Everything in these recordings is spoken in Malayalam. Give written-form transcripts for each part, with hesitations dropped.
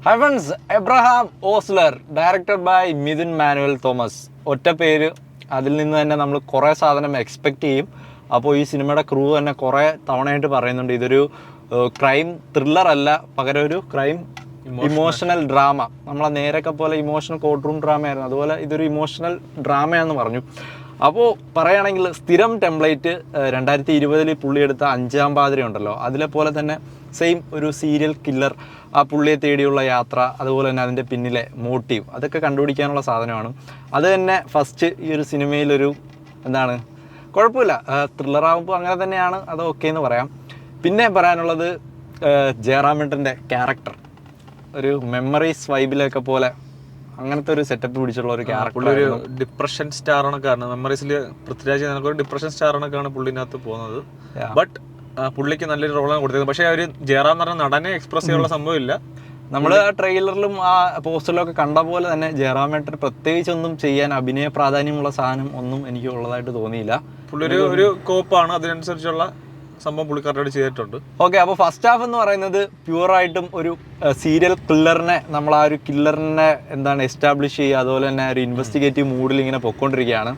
Heavens Abraham Ozler, directed by Midhun Manuel Thomas. ഒറ്റ പേര്, അതിൽ നിന്ന് തന്നെ നമ്മൾ കുറേ സാധനം എക്സ്പെക്റ്റ് ചെയ്യും. അപ്പോൾ ഈ സിനിമയുടെ ക്രൂ തന്നെ കുറേ തവണയായിട്ട് പറയുന്നുണ്ട് ഇതൊരു ക്രൈം ത്രില്ലർ അല്ല, പകരം ഒരു ക്രൈം ഇമോഷണൽ ഡ്രാമ. നമ്മളെ നേരൊക്കെ പോലെ ഇമോഷണൽ കോർട്ട് റൂം ഡ്രാമയായിരുന്നു, അതുപോലെ ഇതൊരു ഇമോഷണൽ ഡ്രാമയാണെന്ന് പറഞ്ഞു. അപ്പോൾ പറയുകയാണെങ്കിൽ സ്ഥിരം ടെംപ്ലേറ്റ് 2020 പുള്ളിയെടുത്ത അഞ്ചാം പാതിര ഉണ്ടല്ലോ, അതിലെ പോലെ തന്നെ സെയിം ഒരു സീരിയൽ കില്ലർ, ആ പുള്ളിയെ തേടിയുള്ള യാത്ര, അതുപോലെ തന്നെ അതിൻ്റെ പിന്നിലെ മോട്ടീവ്, അതൊക്കെ കണ്ടുപിടിക്കാനുള്ള സാധനമാണ്. അത് തന്നെ ഫസ്റ്റ് ഈ ഒരു സിനിമയിലൊരു എന്താണ് കുഴപ്പമില്ല, ത്രില്ലറാകുമ്പോൾ അങ്ങനെ തന്നെയാണ്, അത് ഓക്കെ എന്ന് പറയാം. പിന്നെ പറയാനുള്ളത് ജയറാമേട്ടൻ്റെ ക്യാരക്ടർ ഒരു മെമ്മറീസ് വൈബിലൊക്കെ പോലെ അങ്ങനത്തെ ഒരു സെറ്റപ്പ് പിടിച്ചുള്ള ഒരു ക്യാരക്ടർ. ഒരു ഡിപ്രഷൻ സ്റ്റാർ ആണൊക്കെയാണ് മെമ്മറീസിൽ പൃഥ്വിരാജ് ഒരു ഡിപ്രഷൻ സ്റ്റാർ ആണൊക്കെയാണ് പുള്ളിനകത്ത് പോകുന്നത്. ബട്ട് പുള്ളിക്ക് നല്ലൊരു റോളാണ് കൊടുത്തത്. പക്ഷേ ഒരു ജയറാം എന്ന് പറഞ്ഞ നടനെ എക്സ്പ്രസ് ചെയ്യാനുള്ള സംഭവം ഇല്ല. നമ്മൾ ആ ട്രെയിലറിലും ആ പോസ്റ്ററിലും ഒക്കെ കണ്ട പോലെ തന്നെ ജയറാമേട്ടൻ പ്രത്യേകിച്ചൊന്നും ചെയ്യാൻ അഭിനയ പ്രാധാന്യമുള്ള സാധനം ഒന്നും എനിക്ക് ഉള്ളതായിട്ട് തോന്നിയില്ല. പുള്ളി ഒരു കോപ്പാണ്, അതിനനുസരിച്ചുള്ള സംഭവം പുള്ളിക്കാരോട് ചെയ്തിട്ടുണ്ട്. ഓക്കെ, അപ്പോൾ ഫസ്റ്റ് ഹാഫ് എന്ന് പറയുന്നത് പ്യുവറായിട്ടും ഒരു സീരിയൽ കില്ലറിനെ, നമ്മൾ ആ ഒരു കില്ലറിനെ എന്താണ് എസ്റ്റാബ്ലിഷ് ചെയ്യുക, അതുപോലെ തന്നെ ഒരു ഇൻവെസ്റ്റിഗേറ്റീവ് മൂഡിൽ ഇങ്ങനെ പൊയ്ക്കൊണ്ടിരിക്കുകയാണ്.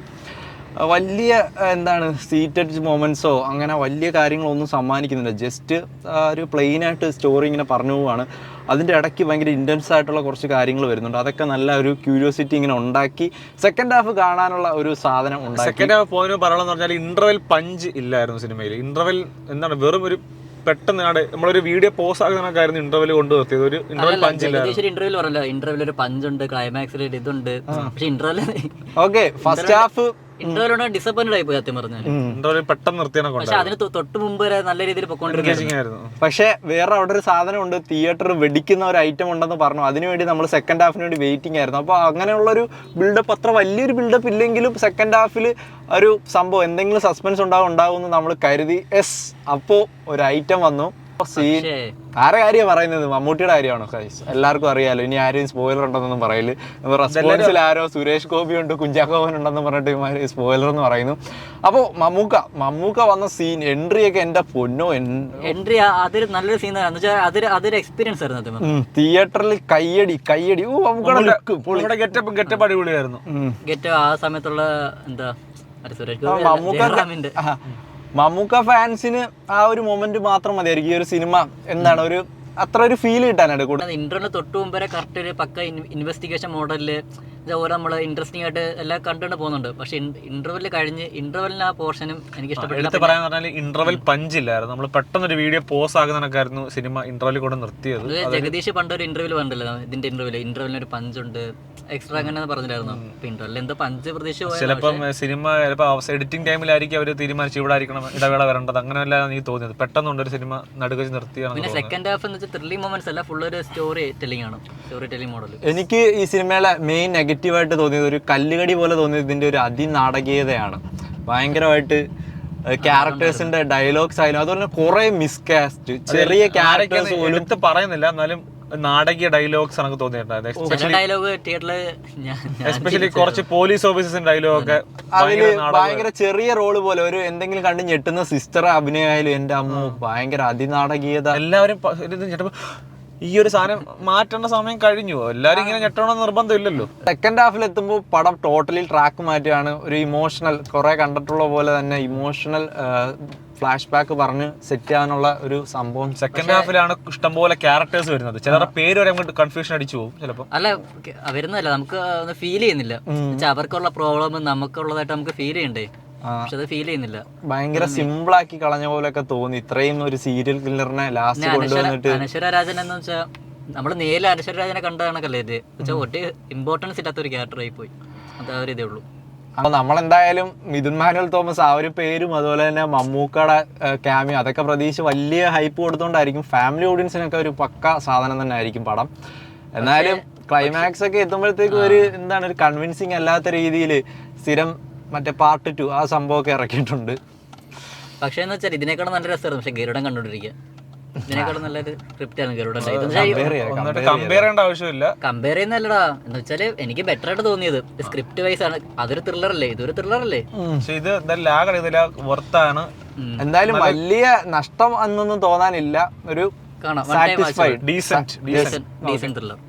വലിയ എന്താണ് സീറ്റഡ് മൊമെൻറ്റ്സോ അങ്ങനെ വലിയ കാര്യങ്ങളൊന്നും സമ്മാനിക്കുന്നില്ല. ജസ്റ്റ് ഒരു പ്ലെയിനായിട്ട് സ്റ്റോറി ഇങ്ങനെ പറഞ്ഞു പോവുകയാണ്. അതിൻ്റെ ഇടയ്ക്ക് ഭയങ്കര ഇൻറ്റൻസ് ആയിട്ടുള്ള കുറച്ച് കാര്യങ്ങൾ വരുന്നുണ്ട്. അതൊക്കെ നല്ല ഒരു ക്യൂരിയോസിറ്റി ഇങ്ങനെ ഉണ്ടാക്കി സെക്കൻഡ് ഹാഫ് കാണാനുള്ള ഒരു സാധനം ഉണ്ടാക്കി. സെക്കൻഡ് ഹാഫ് പോയിന്റ് പറയണമെന്ന് പറഞ്ഞാൽ ഇന്റർവെൽ പഞ്ച് ഇല്ലായിരുന്നു സിനിമയിൽ. ഇന്റർവെൽ എന്താണ് വെറും ഒരു പെട്ടെന്ന് നമ്മളൊരു വീഡിയോ പോസ് ആകുന്നതൊക്കെയായിരുന്നു ഇന്റർവെൽ കൊണ്ട് നിർത്തിയത്. ഒരു ഇന്റർവെൽ പഞ്ച് ഇല്ലായിരുന്നു. ഇന്റർവെൽ ഒരു പഞ്ച് ഉണ്ട്, ക്ലൈമാക്സിൽ ഇതുണ്ട്. പക്ഷെ interval okay first half interval disappointed ആയി പോയി സത്യം പറഞ്ഞാൽ. ഇന്റർവെൽ പെട്ടെന്ന് നിർത്തിയാണ്. പക്ഷെ അതിന് തൊട്ട് മുമ്പ് വരെ നല്ല രീതിയിൽ പൊക്കോണ്ടിരിക്കുന്നു. പക്ഷെ വേറെ അവിടെ ഒരു സാധനം ഉണ്ട്, തിയേറ്റർ വെടിക്കുന്ന ഒരു ഐറ്റം ഉണ്ടെന്ന് പറഞ്ഞു. അതിനുവേണ്ടി നമ്മൾ സെക്കൻഡ് ഹാഫിന് വേണ്ടി വെയിറ്റിംഗ് ആയിരുന്നു. അപ്പോൾ അങ്ങനെയുള്ളൊരു ബിൽഡപ്പ്, അത്ര വലിയൊരു ബിൽഡപ്പ് ഇല്ലെങ്കിലും സെക്കൻഡ് ഹാഫിൽ ഒരു സംഭവം എന്തെങ്കിലും സസ്പെൻസ് ഉണ്ടാവുമെന്ന് നമ്മൾ കരുതി. അപ്പോൾ ഒരു ഐറ്റം വന്നു. സീൻ ആരെ കാര്യമാണ് പറയുന്നത്? മമ്മൂട്ടിയുടെ കാര്യമാണോ? എല്ലാവർക്കും അറിയാലോ. ഇനി ആരെയും സ്പോയിലർ ഉണ്ടെന്നൊന്നും പറയില്ല. റെസ്പോൺസിൽ ആരോ സുരേഷ് ഗോപി ഉണ്ട്, കുഞ്ചാക്കോവൻ ഉണ്ടെന്ന് പറഞ്ഞിട്ട് സ്പോയിലർ എന്ന് പറയുന്നു. അപ്പോൾ മമ്മൂക്ക വന്ന സീൻ എൻട്രി ഒക്കെ എന്റെ പൊന്നോ, എൻട്രി അതൊരു നല്ലൊരു സീൻ. അതൊരു എക്സ്പീരിയൻസ് ആയിരുന്നു. തിയേറ്ററിൽ കയ്യടി. ഗെറ്റപ്പ് അടിപൊളിയായിരുന്നു. ഗെറ്റപ്പ് ആ സമയത്തുള്ള എന്താ സുരേഷ് ഗോപി മമ്മൂക്ക ഫാൻസിന് ആ ഒരു മൊമെന്റ് മാത്രം മതിയായിരിക്കും ഈ ഒരു സിനിമ എന്താണ് ഒരു അത്ര ഒരു ഫീൽ കിട്ടാനായിട്ട് കൂടുതൽ. ഇന്റർവെൽ തൊട്ട് മുമ്പേ കറക്റ്റ് ഒരു പക്ക ഇൻവെസ്റ്റിഗേഷൻ മോഡലില് ഓരോ നമ്മൾ ഇൻട്രസ്റ്റിംഗ് ആയിട്ട് എല്ലാം കണ്ടുകൊണ്ട് പോകുന്നുണ്ട്. പക്ഷെ ഇന്റർവെല് കഴിഞ്ഞ് ഇന്റർവെലിന് ആ പോർഷനും എനിക്ക് ഇഷ്ടപ്പെട്ടു. പറയാൻ പറഞ്ഞാൽ ഇന്റർവെൽ പഞ്ച് ഇല്ലായിരുന്നു. നമ്മൾ പെട്ടെന്നൊരു വീഡിയോ പോസ് ആകുന്നതൊക്കെയായിരുന്നു സിനിമ ഇന്റർവെൽ കൊണ്ട് നിർത്തിയത്. ജഗദീഷ് പണ്ടൊരു ഇന്റർവ്യൂ കണ്ടല്ലോ, ഇതിന്റെ ഇന്റർവെലിന് ഒരു പഞ്ചുണ്ട് എക്സ്ട്രാ അങ്ങനെ പറഞ്ഞില്ലായിരുന്നു. ഇന്റർവെൽ എന്തോ പഞ്ച് പ്രതീക്ഷ. ചിലപ്പം സിനിമ എഡിറ്റിംഗ് ടൈമിലായിരിക്കും അവർ തീരുമാനിച്ചു ഇവിടെ ആയിരിക്കണം ഇടവേള വരേണ്ടത്. അങ്ങനെയല്ല എനിക്ക് തോന്നിയത്. പെട്ടെന്നുണ്ട് ഒരു സിനിമ നടുക്ക് നിർത്തിയാണ്. പിന്നെ സെക്കൻഡ് ഹാഫ് എന്ന് വെച്ചാൽ ത്രില്ലിംഗ് മൊമെന്റ്സ് അല്ല, ഫുൾ ഒരു സ്റ്റോറി ടെല്ലിംഗ് ആണ്, സ്റ്റോറി ടെല്ലിംഗ് മോഡൽ. എനിക്ക് ഈ സിനിമയിലെ മെയിൻ നെഗറ്റീവായിട്ട് തോന്നിയത്, ഒരു കല്ലുകടി പോലെ തോന്നിയത് ഇതിന്റെ ഒരു അതിനാടകീയതയാണ്. ഭയങ്കരമായിട്ട് ക്യാരക്ടേഴ്സിന്റെ ഡയലോഗ്സ് ആയാലും അതുപോലെ തന്നെ കുറെ മിസ്കാസ്റ്റ്, ചെറിയ ക്യാരക്ടേഴ്സ് പോലും പറയുന്നില്ല, എന്നാലും നാടകീയ ഡയലോഗ്സ് എനിക്ക് തോന്നിയിട്ടുണ്ടായിരുന്നു. എസ്പെഷ്യലി കുറച്ച് പോലീസ് ഓഫീസേഴ്സിന്റെ ഡയലോഗ് ഒക്കെ അതില് ഭയങ്കര ചെറിയ റോള് പോലെ ഒരു എന്തെങ്കിലും കണ്ട് ഞെട്ടുന്ന സിസ്റ്റർ അഭിനയായാലും എന്റെ അമ്മ ഭയങ്കര അതിനാടകീയത. എല്ലാവരും ഈ ഒരു സാധനം മാറ്റേണ്ട സമയം കഴിഞ്ഞു. എല്ലാവരും ഇങ്ങനെ ഞെട്ടണമെന്ന് നിർബന്ധമില്ലല്ലോ. സെക്കൻഡ് ഹാഫിൽ എത്തുമ്പോൾ പടം ടോട്ടലി ട്രാക്ക് മാറ്റുകയാണ്. ഒരു ഇമോഷണൽ കുറെ കണ്ടിട്ടുള്ള പോലെ തന്നെ ഇമോഷണൽ ഫ്ലാഷ് ബാക്ക് പറഞ്ഞ് സെറ്റ് ചെയ്യാനുള്ള ഒരു സംഭവം സെക്കൻഡ് ഹാഫിലാണ് ഇഷ്ടംപോലെ ക്യാരക്ടേഴ്സ് വരുന്നത്. ചിലരുടെ പേര് വരെ നമുക്ക് കൺഫ്യൂഷൻ അടിച്ചു പോകും ചിലപ്പോൾ. അല്ല വരുന്നതല്ല, നമുക്ക് ഫീൽ ചെയ്യുന്നില്ല. അവർക്കുള്ള പ്രോബ്ലം നമുക്കുള്ളതായിട്ട് നമുക്ക് ഫീൽ ചെയ്യണ്ടേ, പക്ഷെ അത് ഫീൽ ചെയ്യുന്നില്ല. ഭയങ്കര സിമ്പിൾ ആക്കി കളഞ്ഞ പോലെയൊക്കെ തോന്നി. ഇത്രയും ഒരു സീരിയൽ കില്ലറിനെ ലാസ്റ്റ് കൊണ്ടുവന്നിട്ട്. അനശ്വര രാജൻ എന്ന് വെച്ചാൽ നമ്മള് നേരിൽ അനശ്വര രാജനെ കണ്ട കണക്കല്ലേ ഇത്, ഒട്ടും ഇമ്പോർട്ടൻസ് ഇല്ലാത്ത ഒരു ക്യാരക്ടർ ആയി പോയി. അത് ആ ഒരു ഇതേ ഉള്ളൂ. അപ്പോൾ നമ്മളെന്തായാലും മിഥുൻ മാനുവൽ തോമസ് ആ ഒരു പേരും അതുപോലെ തന്നെ മമ്മൂക്കയുടെ ക്യാമിയോ അതൊക്കെ പ്രതീക്ഷിച്ച് വലിയ ഹൈപ്പ് കൊടുത്തോണ്ടായിരിക്കും ഫാമിലി ഓഡിയൻസിനൊക്കെ ഒരു പക്ക സാധനം തന്നെ ആയിരിക്കും പടം. എന്നാലും ക്ലൈമാക്സ് ഒക്കെ എത്തുമ്പോഴത്തേക്കും ഒരു എന്താണ് ഒരു കൺവിൻസിങ് അല്ലാത്ത രീതിയിൽ സ്ഥിരം മറ്റേ പാർട്ട് 2 ആ സംഭവമൊക്കെ ഇറക്കിയിട്ടുണ്ട്. പക്ഷേ എന്ന് വെച്ചാൽ ഇതിനേക്കാളും നല്ല രസമായിരുന്നു. പക്ഷെ ഗരുഡൻ കണ്ടോണ്ടിരിക്കുക ഇതിനേക്കാളും നല്ലൊരു സ്ക്രിപ്റ്റാണ് ഗരുഡൻ. കമ്പയർ ചെയ്യേണ്ട ആവശ്യമില്ല. കമ്പയർ ചെയ്യുന്നല്ലടാ എന്ന് വെച്ചാല് എനിക്ക് ബെറ്റർ ആയിട്ട് തോന്നിയത് സ്ക്രിപ്റ്റ് വൈസ് ആണ്. അതൊരു ത്രില്ലർ അല്ലേ, ഇതൊരു ത്രില്ലർ അല്ലേ. ഇത് വർത്ത് ആണ്. എന്തായാലും വലിയ നഷ്ടം എന്നൊന്നും തോന്നാനില്ല. ഒരു കാണാം satisfied. Decent thriller.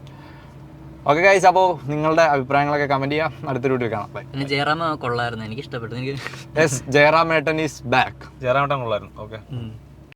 Okay guys, അപ്പോൾ നിങ്ങളുടെ അഭിപ്രായങ്ങളൊക്കെ കമന്റ് ചെയ്യാം. അടുത്ത വീഡിയോ കാണാം. ബൈ. പിന്നെ ജയറാമ കൊള്ളായിരുന്നു, എനിക്ക് ഇഷ്ടപ്പെട്ടു. എനിക്ക് യെസ്, ജയറാം ഏട്ടൻ ഈസ് ബാക്ക്. ജയറാമേട്ടൻ കൊള്ളായിരുന്നു. ഓക്കെ.